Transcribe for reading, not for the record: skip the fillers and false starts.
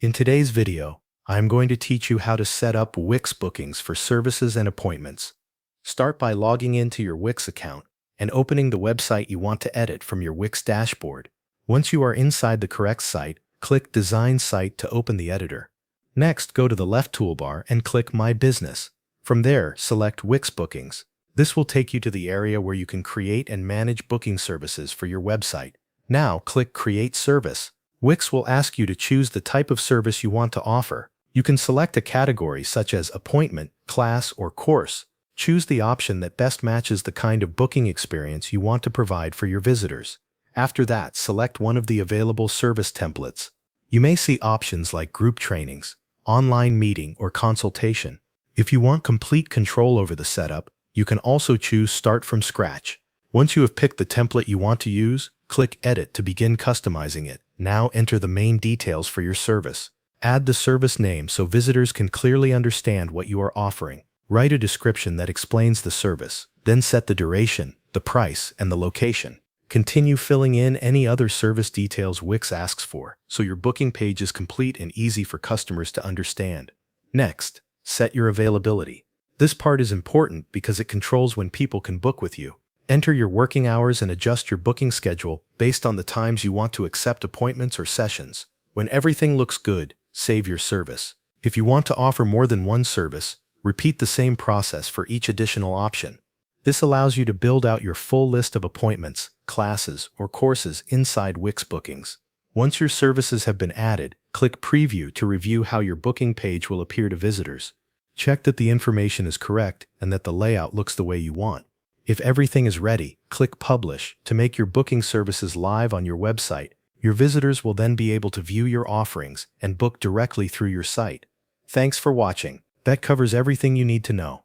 In today's video, I am going to teach you how to set up Wix bookings for services and appointments. Start by logging into your Wix account and opening the website you want to edit from your Wix dashboard. Once you are inside the correct site, click Design Site to open the editor. Next, go to the left toolbar and click My Business. From there, select Wix Bookings. This will take you to the area where you can create and manage booking services for your website. Now, click Create Service. Wix will ask you to choose the type of service you want to offer. You can select a category such as appointment, class, or course. Choose the option that best matches the kind of booking experience you want to provide for your visitors. After that, select one of the available service templates. You may see options like group trainings, online meeting, or consultation. If you want complete control over the setup, you can also choose Start from Scratch. Once you have picked the template you want to use, click Edit to begin customizing it. Now enter the main details for your service. Add the service name so visitors can clearly understand what you are offering. Write a description that explains the service. Then set the duration, the price, and the location. Continue filling in any other service details Wix asks for, so your booking page is complete and easy for customers to understand. Next, set your availability. This part is important because it controls when people can book with you. Enter your working hours and adjust your booking schedule based on the times you want to accept appointments or sessions. When everything looks good, save your service. If you want to offer more than one service, repeat the same process for each additional option. This allows you to build out your full list of appointments, classes, or courses inside Wix Bookings. Once your services have been added, click Preview to review how your booking page will appear to visitors. Check that the information is correct and that the layout looks the way you want. If everything is ready, click Publish to make your booking services live on your website. Your visitors will then be able to view your offerings and book directly through your site. Thanks for watching. That covers everything you need to know.